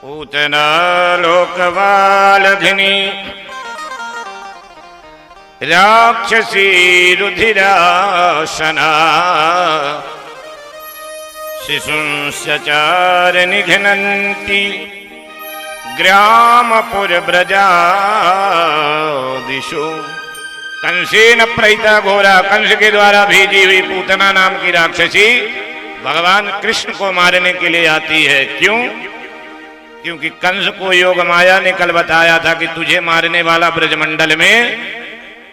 पूतना लोकवालघिनी राक्षसी रुधिरासना शिशुंश्चार निघ्नन्ति ग्रामपुरव्रजादिषु। कंसेन प्रहिता घोरा, कंस के द्वारा भेजी हुई पूतना नाम की राक्षसी भगवान कृष्ण को मारने के लिए आती है। क्यों? क्योंकि कंस को योग माया ने कल बताया था कि तुझे मारने वाला ब्रजमंडल में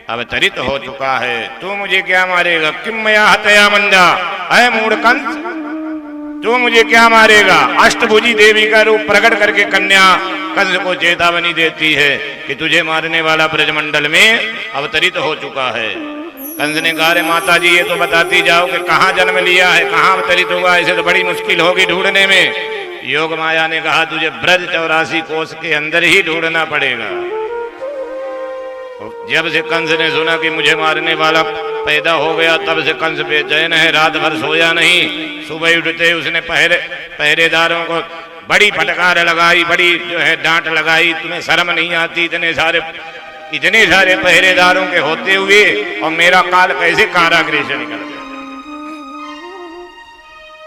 अवतरित हो चुका है। तू मुझे क्या मारेगा? किम मया हतया मंदा, अय मूढ़ कंस, तू मुझे क्या मारेगा? अष्टभुजी देवी का रूप प्रकट करके कन्या कंस को चेतावनी देती है कि तुझे मारने वाला ब्रजमंडल में अवतरित हो चुका है। कंस ने कहा, अरे माता जी ये तो बताती जाओ कि कहाँ जन्म लिया है, कहाँ अवतरित होगा, ऐसे तो बड़ी मुश्किल होगी ढूंढने में। योग माया ने कहा, तुझे ब्रज 84 कोस के अंदर ही ढूंढना पड़ेगा। जब से कंस ने सुना कि मुझे मारने वाला पैदा हो गया, तब से कंस बेचैन है, रात भर सोया नहीं। सुबह उठते उसने पहरेदारों को बड़ी फटकार लगाई, बड़ी जो है डांट लगाई, तुम्हें शर्म नहीं आती इतने सारे पहरेदारों के होते हुए, और मेरा काल कैसे कारागृह से निकल गया।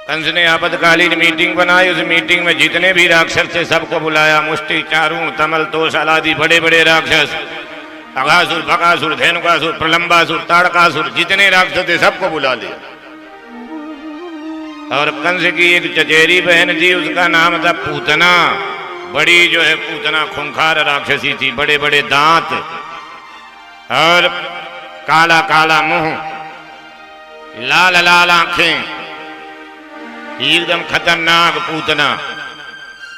कंस ने आपातकालीन मीटिंग बनाई। उस मीटिंग में जितने भी राक्षस थे सबको बुलाया। मुष्टि, चारू, तमल, तोष आदि बड़े बड़े राक्षस, अघासुर, बकासुर, धेनुकासुर, प्रलंबासुर, ताड़कासुर, जितने राक्षस थे सबको बुला लिया। और कंस की एक चचेरी बहन थी, उसका नाम था पूतना। बड़ी जो है पूतना खूंखार राक्षसी थी, बड़े बड़े दांत और काला काला मुंह, लाल लाल आंखें, एकदम खतरनाक पूतना।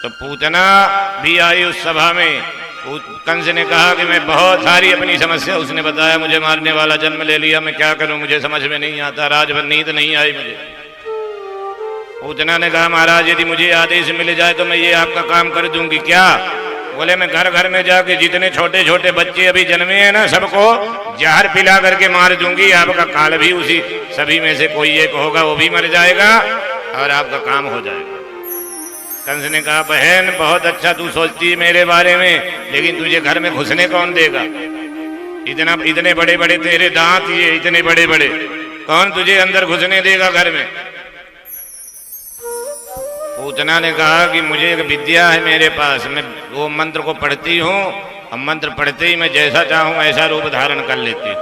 तो पूतना भी आई उस सभा में। कंस ने कहा कि मैं बहुत सारी अपनी समस्या, उसने बताया मुझे मारने वाला जन्म ले लिया, मैं क्या करूं, मुझे समझ में नहीं आता, रात भर नींद नहीं आई मुझे। पूतना ने कहा, महाराज यदि मुझे आदेश मिल जाए तो मैं ये आपका काम कर दूंगी। क्या? बोले, मैं घर घर में जाके जितने छोटे छोटे बच्चे अभी जन्मे हैं ना, सबको जहर पिला करके मार दूंगी। आपका काल भी उसी सभी में से कोई एक होगा, वो भी मर जाएगा और आपका काम हो जाएगा। कंस ने कहा, बहन बहुत अच्छा तू सोचती है मेरे बारे में, लेकिन तुझे घर में घुसने कौन देगा? इतने बड़े बड़े तेरे दांत, ये इतने बड़े बड़े, कौन तुझे अंदर घुसने देगा घर में? पूतना ने कहा कि मुझे एक विद्या है मेरे पास, मैं वो मंत्र को पढ़ती हूँ, और मंत्र पढ़ते ही मैं जैसा चाहूं ऐसा रूप धारण कर लेती हूँ।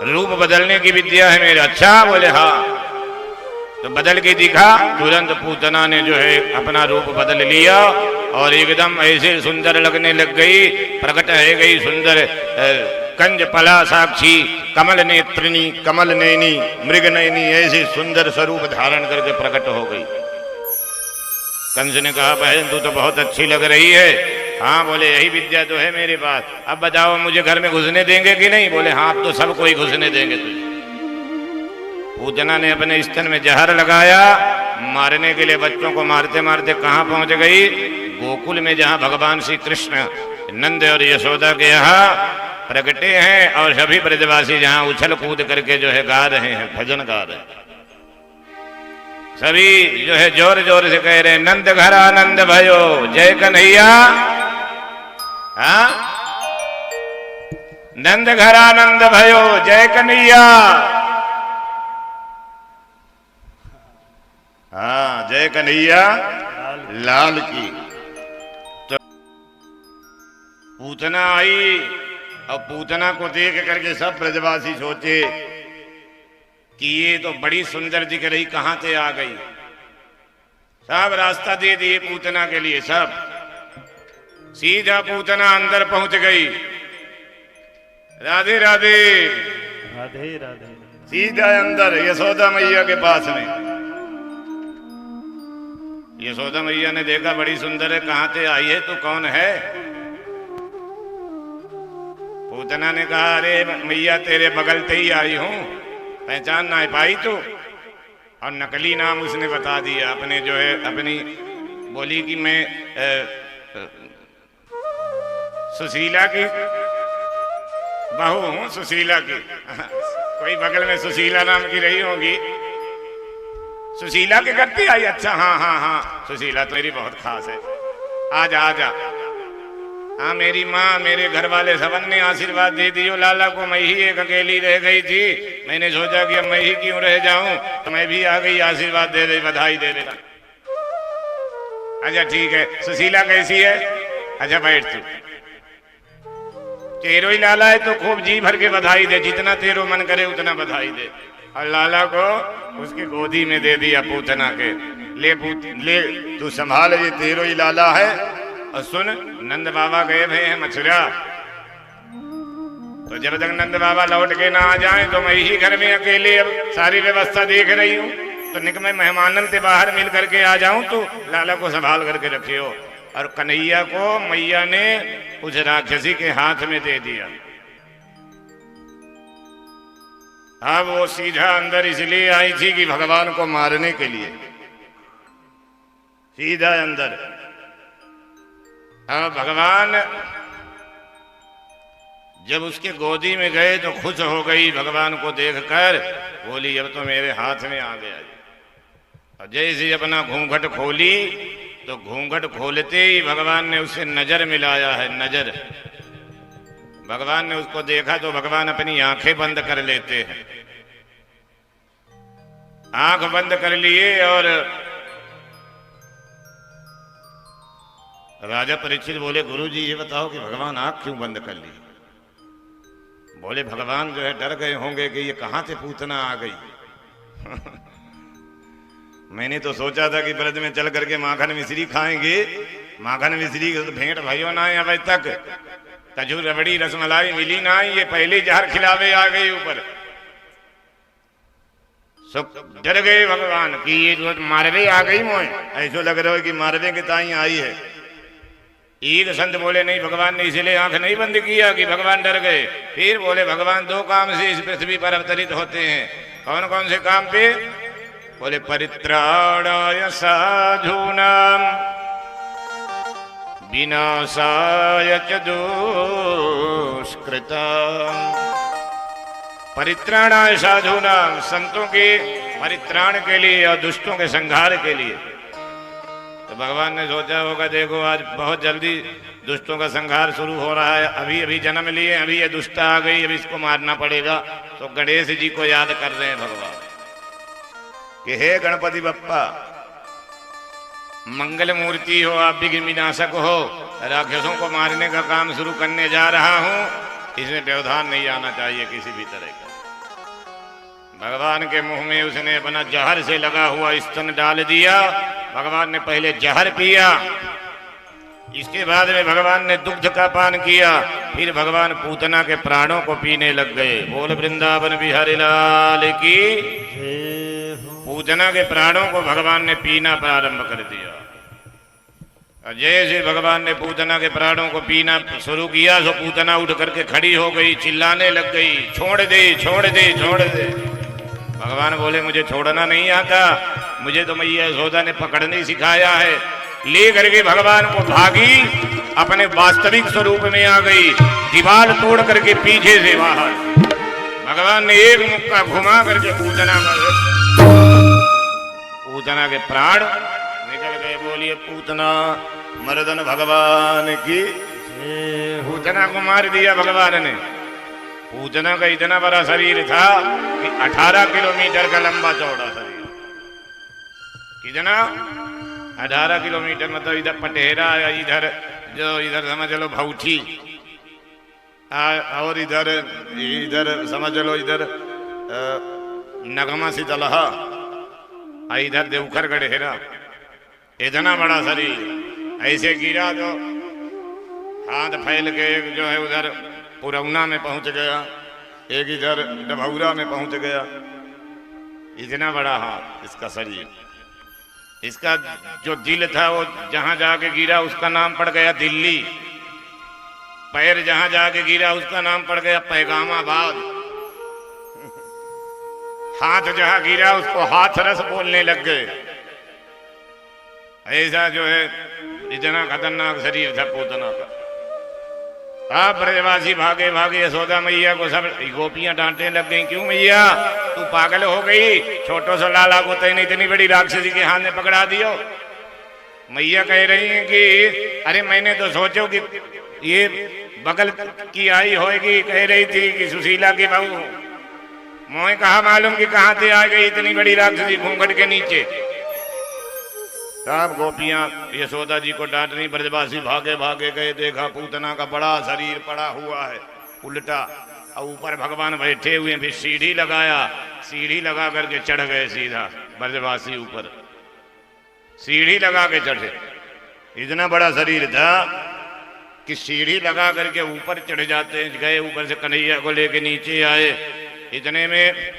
रूप बदलने की विद्या है मेरे। अच्छा? बोले हाँ। तो बदल के दिखा। तुरंत पूतना ने जो है अपना रूप बदल लिया और एकदम ऐसे सुंदर लगने लग गई, प्रकट है गई सुंदर, कंज पला साक्षी, कमल नेत्रिनी, कमल नैनी, मृग नैनी, ऐसे सुंदर स्वरूप धारण करके प्रकट हो गई। कंस ने कहा, बहन तू तो बहुत अच्छी लग रही है। हाँ। बोले, यही विद्या तो है मेरे पास। अब बताओ मुझे घर में घुसने देंगे कि नहीं? बोले, हाँ अब तो सबको ही घुसने देंगे तुझे। पूतना ने अपने स्तन में जहर लगाया, मारने के लिए बच्चों को मारते मारते कहाँ पहुंच गई? गोकुल में, जहाँ भगवान श्री कृष्ण नंद और यशोदा के यहाँ प्रकटे हैं, और सभी ब्रजवासी जहाँ उछल कूद करके जो है गा रहे हैं, भजन गा रहे हैं। सभी जो है जोर जोर से कह रहे हैं, नंद घर आनंद भयो जय कन्हैया। हाँ, नंद घर आनंद भयो जय कन्हैया। हाँ, जय कन्हैया लाल की। तो पूतना आई, और पूतना को देख करके सब ब्रजवासी सोचे कि ये तो बड़ी सुंदर दिख रही, कहां से आ गई। सब रास्ता दे दिए पूतना के लिए, सब सीधा पूतना अंदर पहुंच गई। राधे राधे राधे राधे। सीधा अंदर यशोदा मैया के पास में। यशोदा मैया ने देखा बड़ी सुंदर है, कहां से आई है, तू कौन है? पूतना ने कहा, अरे मैया तेरे बगल से ही आई हूं, पहचान ना पाई तू? और नकली नाम उसने बता दिया अपने, जो है अपनी बोली कि मैं सुशीला की बहू हूं, सुशीला की। कोई बगल में सुशीला नाम की रही होगी। सुशीला के करती आई? अच्छा हाँ हाँ हाँ, सुशीला तो मेरी बहुत खास है, आजा आजा। हाँ मेरी माँ, मेरे घर वाले सबन ने आशीर्वाद दे दियो लाला को। मैं ही एक अकेली रह गई थी, मैंने सोचा कि अब मैं ही क्यों रह जाऊं, तो मैं भी आ गई, आशीर्वाद दे दे, बधाई दे दे। अच्छा ठीक है, सुशीला कैसी है? अच्छा बैठ तू, तेरो ही लाला है तो खूब जी भर के बधाई दे, जितना तेरो मन करे उतना बधाई दे। और लाला को उसकी गोदी में दे दिया पूतना के, ले तू संभाल, ये तेरो ही लाला है। और सुन, नंद बाबा गए हुए हैं मथुरा, तो जब तक नंद बाबा लौट के ना आ जाए तो मैं ही घर में अकेले अब सारी व्यवस्था देख रही हूँ, तो निकमे मेहमानन से बाहर मिल करके आ जाऊं तो लाला को संभाल करके रखियो। और कन्हैया को मैया ने उस राक्षसी के हाथ में दे दिया। अब वो सीधा अंदर इसलिए आई थी कि भगवान को मारने के लिए, सीधा अंदर। अब भगवान जब उसके गोदी में गए तो खुश हो गई भगवान को देखकर, बोली अब तो मेरे हाथ में आ गया। और जैसे अपना घूंघट खोली तो घूंघट खोलते ही भगवान ने उससे नजर मिलाया है, नजर। भगवान ने उसको देखा तो भगवान अपनी आंखें बंद कर लेते हैं, आंख बंद कर लिए। और राजा परीक्षित बोले गुरुजी ये बताओ कि भगवान आंख क्यों बंद कर ली? बोले भगवान जो है डर गए होंगे कि ये कहां से पूतना आ गई। मैंने तो सोचा था कि ब्रज में चल करके माखन मिश्री खाएंगे, माखन मिश्री की भेंट भयो ना है अभी तक, खजूर रबड़ी रसमलाई मिली ना, ये पहले जहर खिलावे आ गई ऊपर। सब डर गए भगवान कि ये मारवे आ गई मोए, ऐसा लग रहा है कि मारवे के ताई आई है। एक संत बोले नहीं, भगवान ने इसलिए आंख नहीं बंद किया कि भगवान डर गए। फिर बोले भगवान दो काम से इस पृथ्वी पर अवतरित होते हैं। कौन कौन से काम पे? बोले परित्राणाय साधूनां विनाशाय च दुष्कृतां। परित्राणाय साधूनां, संतों के परित्राण के लिए और दुष्टों के संहार के लिए। तो भगवान ने सोचा होगा देखो आज बहुत जल्दी दुष्टों का संहार शुरू हो रहा है, अभी अभी जन्म लिए, अभी ये दुष्ट आ गई, अभी इसको मारना पड़ेगा। तो गणेश जी को याद कर रहे हैं भगवान कि हे गणपति बप्पा, मंगल मूर्ति हो, आप विघ्न विनाशक हो, राक्षसों को मारने का काम शुरू करने जा रहा हूं, इसमें व्यवधान नहीं आना चाहिए किसी भी तरह का। भगवान के मुंह में उसने अपना जहर से लगा हुआ स्तन डाल दिया। भगवान ने पहले जहर पिया, इसके बाद में भगवान ने दुग्ध का पान किया, फिर भगवान पूतना के प्राणों को पीने लग गए। बोल वृंदावन बिहारी लाल की। पूतना के प्राणों को भगवान ने पीना प्रारंभ कर दिया। जैसे भगवान ने पूतना के प्राणों को पीना शुरू किया तो पूतना उठ करके खड़ी हो गई, चिल्लाने लग गई, छोड़ दे छोड़ दे छोड़ दे। भगवान बोले मुझे छोड़ना नहीं आता, मुझे तो मैया यशोदा ने पकड़ने सिखाया है। ले करके भगवान को भागी, अपने वास्तविक स्वरूप में आ गई, दीवार तोड़ करके पीछे से बाहर। भगवान ने एक मुक्का घुमा करके पूतना के प्राण निकल गए। बोलिए पूतना मर्दन भगवान की। पूतना को मार दिया भगवान ने। पूतना का इतना बड़ा शरीर था कि 18 किलोमीटर का लंबा चौड़ा शरीर। कितना? 18 किलोमीटर, मतलब इधर पटेरा, इधर जो इधर समझ लो भौठी, और इधर इधर समझ लो इधर नगमा शीतलहा, इधर देवखर गढ़ेरा। इतना बड़ा शरीर ऐसे गिरा तो हाथ फैल के एक जो है उधर पुरौना में पहुंच गया, एक इधर डभौरा में पहुंच गया। इतना बड़ा हाथ इसका शरीर। इसका जो दिल था वो जहां जाके गिरा उसका नाम पड़ गया दिल्ली। पैर जहां जाके गिरा उसका नाम पड़ गया पैगामाबाद। हाथ जहां गिरा उसको हाथरस बोलने लग गए। ऐसा जो है इतना खतरनाक शरीर था पूतना का। आप ब्रजवासी भागे भागे यशोदा मैया को सब गोपियां डांटने लग गई, क्यों मैया तू पागल हो गई, छोटो सा लाला को तेने इतनी बड़ी राक्षसी के हाथ में पकड़ा दियो। मैया कह रही हैं कि अरे मैंने तो सोचो कि ये बगल की आई होगी, कह रही थी कि सुशीला की बहू, मोहे कहा मालूम कि कहां से आ गई इतनी बड़ी राक्षसी घूंघट के नीचे। सब गोपियां यशोदा जी को डांट रही, ब्रजवासी भागे भागे गए, देखा पूतना का बड़ा शरीर पड़ा हुआ है उल्टा, और ऊपर भगवान बैठे हुए, फिर सीढ़ी लगाया, सीढ़ी लगा करके चढ़ गए सीधा ब्रजवासी ऊपर, सीढ़ी लगा के चढ़े। इतना बड़ा शरीर था कि सीढ़ी लगा करके ऊपर चढ़ जाते गए, ऊपर से कन्हैया को लेके नीचे आए। इतने में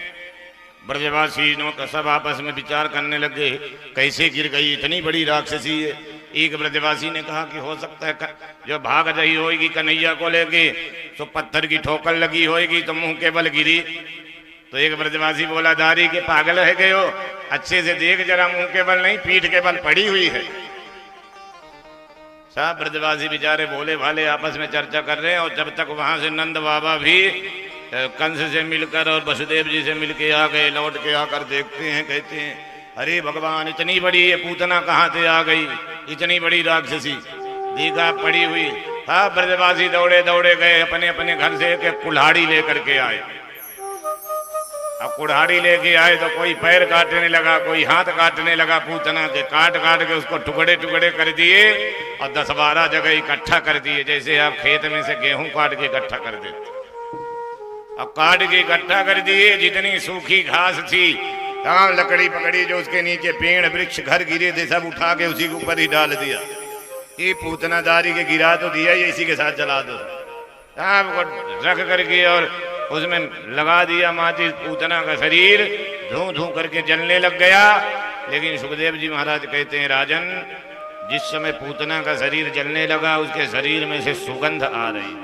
ब्रजवासी सब आपस में विचार करने लगे, कैसे गिर गई, इतनी बड़ी राक्षसी है। एक ब्रजवासी ने कहा कि हो सकता है जो भाग रही होगी कन्हैया को लेके तो पत्थर की ठोकर लगी होगी तो मुंह के बल गिरी। तो एक ब्रजवासी बोला, दारी के पागल है गए हो, अच्छे से देख जरा, मुंह के बल नहीं पीठ के बल पड़ी हुई है। सब ब्रजवासी बेचारे भोले भाले आपस में चर्चा कर रहे हैं, और जब तक वहां से नंद बाबा भी कंस से मिलकर और वसुदेव जी से मिलके आ गए, लौट के आकर देखते हैं, कहते हैं अरे भगवान इतनी बड़ी ये पूतना कहाँ से आ गई, इतनी बड़ी राक्षसी देखा पड़ी हुई। हाँ ब्रजवासी दौड़े दौड़े गए, अपने अपने घर से एक कुल्हाड़ी लेकर के आए। अब कुल्हाड़ी लेके आए तो कोई पैर काटने लगा, कोई हाथ काटने लगा, पूतना के काट काट के उसको टुकड़े टुकड़े कर दिए और 10-12 जगह इकट्ठा कर दिए, जैसे आप खेत में से गेहूं काट के इकट्ठा कर देते। अब काट के इकट्ठा कर दिए, जितनी सूखी घास थी, तमाम लकड़ी पकड़ी, जो उसके नीचे पेड़ वृक्ष घर गिरे थे, सब उठा के उसी के ऊपर ही डाल दिया। ये पूतनादारी के गिरा तो दिया, ये इसी के साथ जला दो, सबको रख करके और उसमें लगा दिया माचिस। पूतना का शरीर धूं धूं करके जलने लग गया। लेकिन सुखदेव जी महाराज कहते हैं, राजन जिस समय पूतना का शरीर जलने लगा, उसके शरीर में से सुगंध आ रही।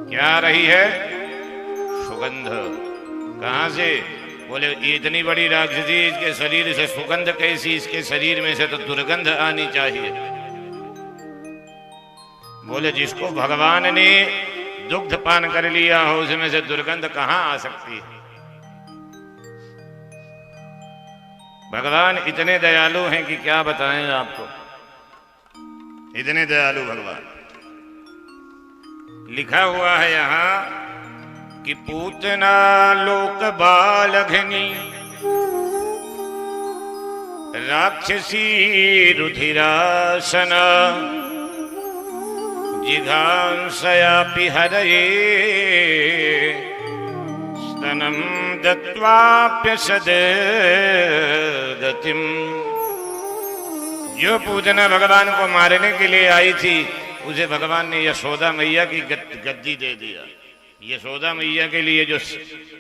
क्या आ रही है? सुगंध। कहां से? बोले इतनी बड़ी राक्षसी, इसके शरीर से सुगंध कैसी, इसके शरीर में से तो दुर्गंध आनी चाहिए। बोले जिसको भगवान ने दुग्ध पान कर लिया हो, उसमें से दुर्गंध कहां आ सकती है। भगवान इतने दयालु हैं कि क्या बताएं आपको, इतने दयालु भगवान। लिखा हुआ है यहां कि पूतना लोक बालघनी राक्षसी रुधिरासना जिघांसयापि हरये स्तनं दत्वाप्यसद गतिम। जो पूतना भगवान को मारने के लिए आई थी, उसे भगवान ने यशोदा मैया की गद्दी दे दिया। यशोदा मैया के लिए जो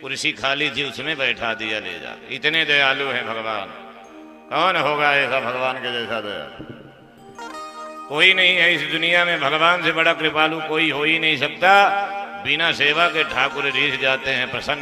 कुर्सी खाली थी उसमें बैठा दिया ले जा। इतने दयालु हैं भगवान। कौन होगा ऐसा भगवान के जैसा दयालु? कोई नहीं है इस दुनिया में, भगवान से बड़ा कृपालु कोई हो ही नहीं सकता। बिना सेवा के ठाकुर रीस जाते हैं, प्रसन्न